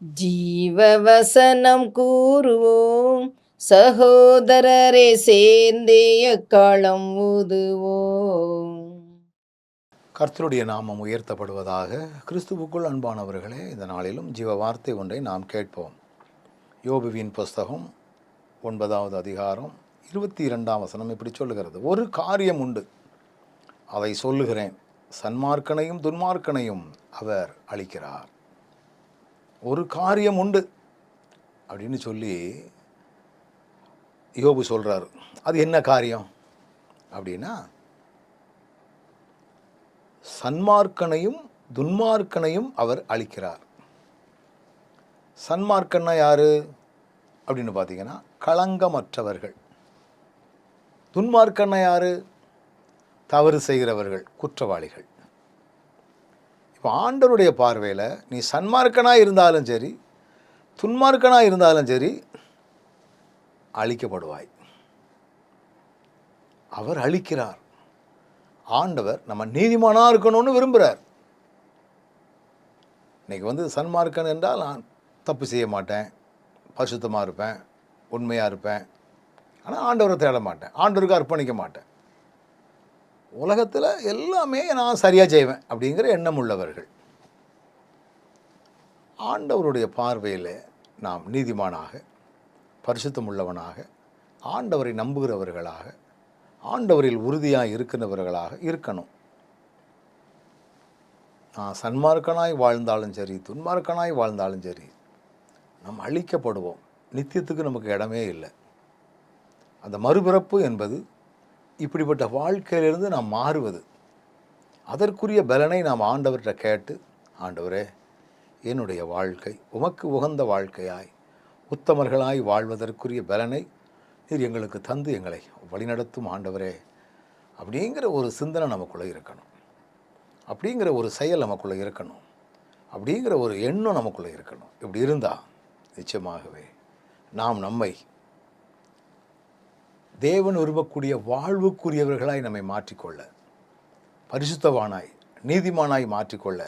ஜீவவசனம் கூறுவோம், சகோதரரே சேர்ந்தே எக்காலம் ஊதுவோம். கர்த்தருடைய நாமம் உயர்த்தப்படுவதாக. கிறிஸ்துவுக்குள் அன்பானவர்களே, இந்த நாளிலும் ஜீவ வார்த்தை ஒன்றை நாம் கேட்போம். யோபுவின் புஸ்தகம் 9வது அதிகாரம் 22ஆம் வசனம் இப்படி சொல்லுகிறது: ஒரு காரியம் உண்டு, அதை சொல்லுகிறேன், சன்மார்க்கனையும் துன்மார்க்கனையும் அவர் அளிக்கிறார். ஒரு காரியம் உண்டு அப்படின்னு சொல்லி யோபு சொல்கிறார். அது என்ன காரியம் அப்படின்னா, சன்மார்க்கனையும் துன்மார்க்கனையும் அவர் அளிக்கிறார். சன்மார்க்கன்னா யாரு அப்படின்னு பார்த்தீங்கன்னா, களங்கமற்றவர்கள். துன்மார்க்கன்னா யாரு? தவறு செய்கிறவர்கள், குற்றவாளிகள். இப்போ ஆண்டவருடைய பார்வையில் நீ சன்மார்க்கனாக இருந்தாலும் சரி, துன்மார்க்கனாக இருந்தாலும் சரி, அழிக்கப்படுவாய். அவர் அழிக்கிறார். ஆண்டவர் நம்ம நீதிமானாக இருக்கணும்னு விரும்புகிறார். இன்றைக்கி சன்மார்க்கன் என்றால் நான் தப்பு செய்ய மாட்டேன், பரிசுத்தமாக இருப்பேன், உண்மையாக இருப்பேன், ஆனால் ஆண்டவரை தேட மாட்டேன், ஆண்டவருக்கு அர்ப்பணிக்க மாட்டேன், உலகத்தில் எல்லாமே நான் சரியாக செய்வேன் அப்படிங்கிற எண்ணம் உள்ளவர்கள். ஆண்டவருடைய பார்வையில் நாம் நீதிமானாக, பரிசுத்தம் உள்ளவனாக, ஆண்டவரை நம்புகிறவர்களாக, ஆண்டவரில் உறுதியாக இருக்கிறவர்களாக இருக்கணும். நான் சன்மார்க்கனாய் வாழ்ந்தாலும் சரி, துன்மார்க்கனாய் வாழ்ந்தாலும் சரி, நாம் அழிக்கப்படுவோம். நித்தியத்துக்கு நமக்கு இடமே இல்லை. அந்த மறுபிறப்பு என்பது இப்படிப்பட்ட வாழ்க்கையிலிருந்து நாம் மாறுவது. அதற்குரிய பலனை நாம் ஆண்டவர்கிட்ட கேட்டு, ஆண்டவரே, என்னுடைய வாழ்க்கை உமக்கு உகந்த வாழ்க்கையாய், உத்தமர்களாய் வாழ்வதற்குரிய பலனை நீர் எங்களுக்கு தந்து எங்களை வழிநடத்தும் ஆண்டவரே அப்படிங்கிற ஒரு சிந்தனை நமக்குள்ளே இருக்கணும். அப்படிங்கிற ஒரு செயல் நமக்குள்ளே இருக்கணும். அப்படிங்கிற ஒரு எண்ணம் நமக்குள்ளே இருக்கணும். இப்படி இருந்தால் நிச்சயமாகவே நாம் நம்மை தேவன் விரும்பக்கூடிய வாழ்வுக்குரியவர்களாய் நம்மை மாற்றிக்கொள்ள, பரிசுத்தவானாய் நீதிமானாய் மாற்றிக்கொள்ள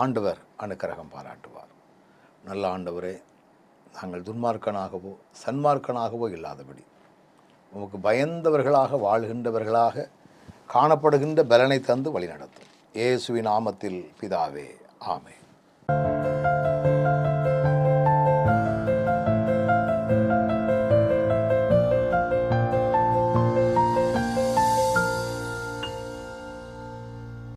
ஆண்டவர் அனுக்கிரகம் பாராட்டுவார். நல்ல ஆண்டவரே, நாங்கள் துன்மார்க்கனாகவோ சன்மார்க்கனாகவோ இல்லாதபடி உமக்கு பயந்தவர்களாக வாழ்கின்றவர்களாக காணப்படுகின்ற பலனை தந்து வழிநடத்தும். இயேசுவின் நாமத்தில் பிதாவே, ஆமென்.